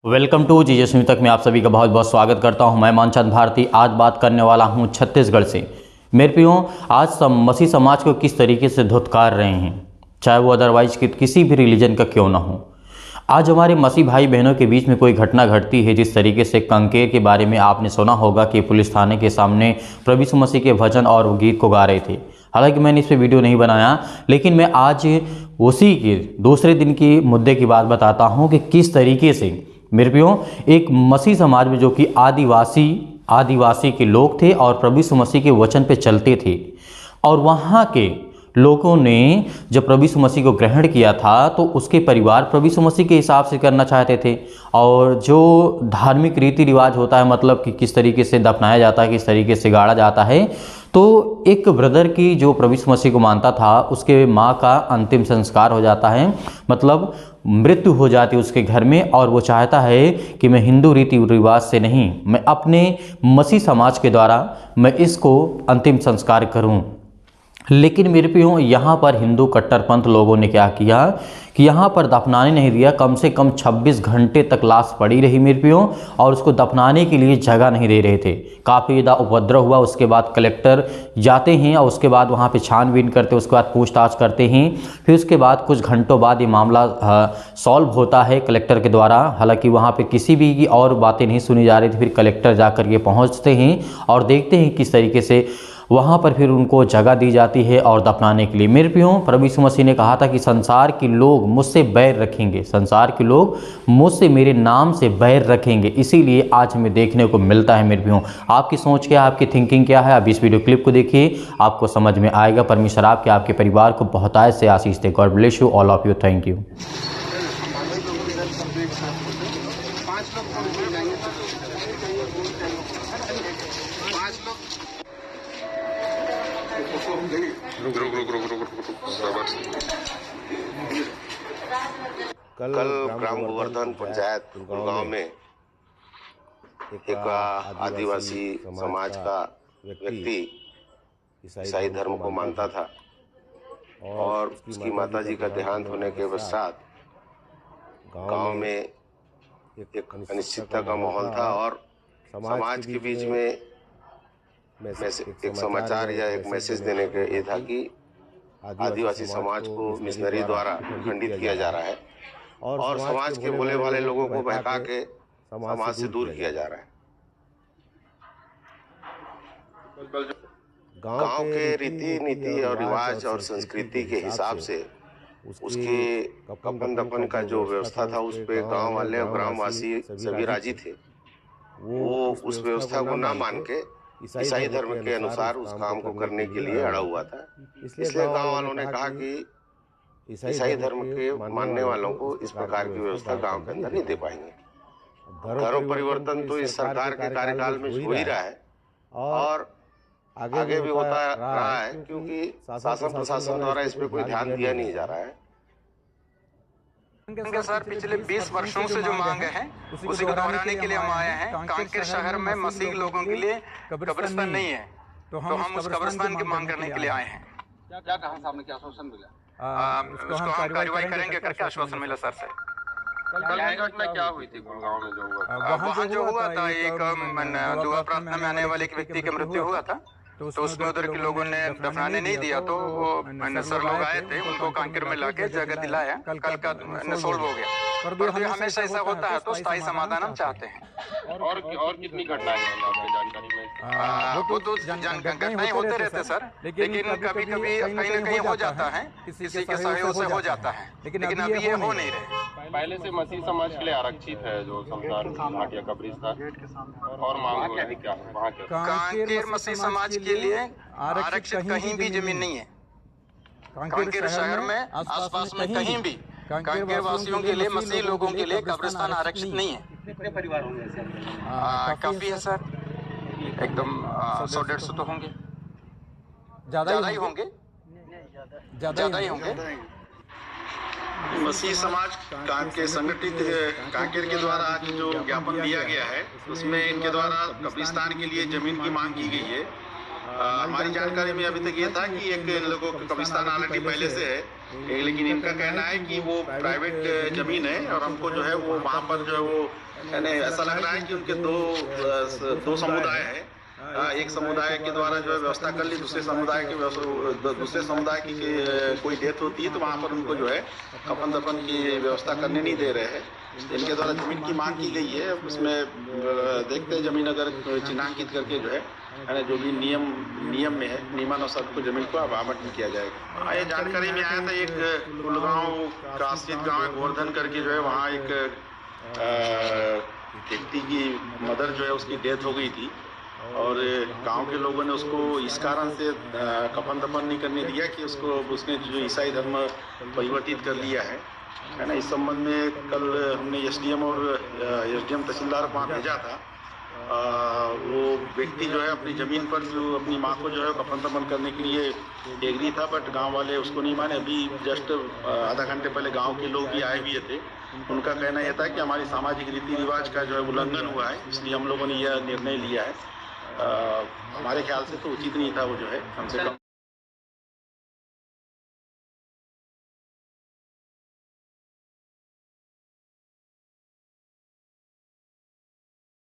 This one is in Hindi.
वेलकम टू जीजेएसमी तक में आप सभी का बहुत बहुत स्वागत करता हूं। मैं मानचंद भारती आज बात करने वाला हूं छत्तीसगढ़ से। मेरे प्रियो, आज मसीह समाज को किस तरीके से धुतकार रहे हैं, चाहे वो अदरवाइज किसी भी रिलीजन का क्यों ना हो। आज हमारे मसीह भाई बहनों के बीच में कोई घटना घटती है, जिस तरीके से कंकेर के बारे में आपने सुना होगा कि पुलिस थाने के सामने प्रभु यीशु मसीह के भजन और गीत को गा रहे थे। हालांकि मैंने इस पर वीडियो नहीं बनाया, लेकिन मैं आज उसी के दूसरे दिन की मुद्दे की बात बताता हूं कि किस तरीके से मेरे प्रियो एक मसीह समाज में जो कि आदिवासी के लोग थे और प्रभु यीशु मसीह के वचन पे चलते थे, और वहाँ के लोगों ने जब प्रभु यीशु मसीह को ग्रहण किया था तो उसके परिवार प्रभु यीशु मसीह के हिसाब से करना चाहते थे। और जो धार्मिक रीति रिवाज होता है, मतलब कि किस तरीके से दफनाया जाता है, किस तरीके से गाड़ा जाता है, तो एक ब्रदर की जो प्रभु यीशु मसीह को मानता था उसके माँ का अंतिम संस्कार हो जाता है, मतलब मृत्यु हो जाती है उसके घर में, और वो चाहता है कि मैं हिंदू रीति रिवाज से नहीं, मैं अपने मसीह समाज के द्वारा मैं इसको अंतिम संस्कार करूं। लेकिन मेरे प्रियो, यहाँ पर हिंदू कट्टरपंथ लोगों ने क्या किया कि यहाँ पर दफनाने नहीं दिया। कम से कम 26 घंटे तक लाश पड़ी रही मेरे प्रियो, और उसको दफनाने के लिए जगह नहीं दे रहे थे। काफ़ी ज़्यादा उपद्रव हुआ। उसके बाद कलेक्टर जाते हैं और उसके बाद वहाँ पे छानबीन करते हैं, उसके बाद पूछताछ करते हैं। फिर उसके बाद कुछ घंटों बाद ये मामला सॉल्व होता है कलेक्टर के द्वारा। हालांकि वहाँ पे किसी भी की और बातें नहीं सुनी जा रही थी। फिर कलेक्टर जा कर के पहुँचते हैं और देखते हैं किस तरीके से वहाँ पर फिर उनको जगह दी जाती है और दफनाने के लिए। मेरे प्रियो, प्रभु यीशु मसीह ने कहा था कि संसार के लोग मुझसे बैर रखेंगे, संसार के लोग मुझसे मेरे नाम से बैर रखेंगे। इसीलिए आज हमें देखने को मिलता है। मेरे प्रियो, आपकी सोच क्या है, आपकी थिंकिंग क्या है, आप इस वीडियो क्लिप को देखिए, आपको समझ में आएगा। परमेश्वर आपके परिवार को बहुतायत से आशीष दे। God bless you all of you. Thank you. कल ग्राम गोवर्धन पंचायत गुड़गांव में एक आदिवासी समाज का व्यक्ति ईसाई धर्म को मानता था, और उसकी माताजी का देहांत होने के पश्चात गांव में एक अनिश्चितता का माहौल था, और समाज के बीच में एक समाचार या एक मैसेज देने का ये था कि आदिवासी समाज को मिशनरी द्वारा खंडित किया जा रहा है और समाज के बोले वाले लोगों को बहका के समाज से दूर किया जा रहा है। गांव के रीति नीति और रिवाज और संस्कृति के हिसाब से उसके कफन दफन का जो व्यवस्था था, उस पे गांव वाले और ग्रामवासी सभी राजी थे। वो उस व्यवस्था को ना मान के ईसाई धर्म के अनुसार उस काम को करने के लिए अड़ा हुआ था। इसलिए गांव वालों ने कहा कि ईसाई धर्म के मानने वालों को इस प्रकार की व्यवस्था गांव के अंदर नहीं दे पाएंगे। धर्म परिवर्तन तो इस सरकार के कार्यकाल में हो ही रहा है और आगे भी होता रहा है, क्योंकि शासन प्रशासन द्वारा इस पे कोई ध्यान दिया नहीं जा रहा है। सर, पिछले 20 वर्षों से जो मांग है उसी को दोहराने के लिए हम आए हैं। कांकेर शहर में मसीह लोगों के लिए कब्रिस्तान नहीं है, तो हम उस कब्रिस्तान की मांग करने के लिए आए हैं। क्या कहा साहब ने, क्या आश्वासन मिला? उसको हम कार्रवाई करेंगे करके आश्वासन मिला सर से। कल घटना क्या हुई थी गुड़गांव में जो हुआ? वहाँ जो हुआ था, एक दुआ प्रार्थना में आने वाले एक व्यक्ति की मृत्यु हुआ था, तो उसमें उधर के लोगों ने दफनाने नहीं दिया, तो वो सर लोग आए थे, उनको कांकेर में लाके जगह दिलाया। कल का सोल्व हो गया। पर हमेशा ऐसा होता है, तो स्थायी समाधान हम चाहते हैं। और कितनी घटनाएं हैं आपकी जानकारी में? वो तो घटनाएं होते रहते सर, लेकिन कभी कभी कहीं न कहीं हो जाता है, किसी के सहयोग से हो जाता है, लेकिन अभी ये हो नहीं रहे। पहले से मसीह समाज के लिए आरक्षित है जो शमशान घाट या कब्रिस्तान, और मांग क्या है वहाँ के? कांकेर मसीह समाज के लिए आरक्षित कहीं भी जमीन नहीं है। कांकेर शहर में आसपास में कहीं भी कांकेर वासियों के लिए, मसीह लोगों के लिए कब्रिस्तान आरक्षित नहीं है। कितने परिवार होंगे सर? काफी है सर, एकदम 100-150 तो होंगे, ज्यादा ही होंगे। मसीह समाज के संगठित कांकेर के द्वारा आज जो ज्ञापन दिया गया है, उसमें इनके द्वारा कब्रिस्तान के लिए जमीन की मांग की गई है। हमारी जानकारी में अभी तक ये था कि एक लोगों का कब्रिस्तान ऑलरेडी पहले से है, लेकिन इनका कहना है कि वो प्राइवेट जमीन है और हमको जो है वो वहाँ पर जो है वो यानी ऐसा लग रहा है कि उनके दो समुदाय हैं। एक समुदाय के द्वारा जो है व्यवस्था कर ली, दूसरे समुदाय की कोई डेथ होती है तो वहाँ पर उनको जो है कफन दफन की व्यवस्था करने नहीं दे रहे हैं। इनके द्वारा जमीन की मांग की गई है। उसमें देखते हैं जमीन अगर चिन्हांकित करके जो है जो भी नियम में है, नियमानुसार को जमीन को आवंटन किया जाएगा। ये जानकारी में आया था एक कुलगांव का आश्रित गाँव है गोवर्धन करके, जो है वहाँ एक व्यक्ति की मदर जो है उसकी डेथ हो गई थी और गांव के लोगों ने उसको इस कारण से कफन दफन नहीं करने दिया कि उसने जो ईसाई धर्म परिवर्तित कर लिया है ना। इस संबंध में कल हमने एसडीएम और एसडीएम तहसीलदार को वहाँ भेजा था। वो व्यक्ति जो है अपनी ज़मीन पर जो अपनी माँ को जो है कफन दफन करने के लिए एग्री था, बट गांव वाले उसको नहीं माने। अभी जस्ट आधा घंटे पहले गांव के लोग भी आए हुए थे। उनका कहना यह था कि हमारी सामाजिक रीति रिवाज का जो है उल्लंघन हुआ है, इसलिए हम लोगों ने यह निर्णय लिया है। हमारे ख्याल से तो उचित नहीं था वो जो है, कम से कम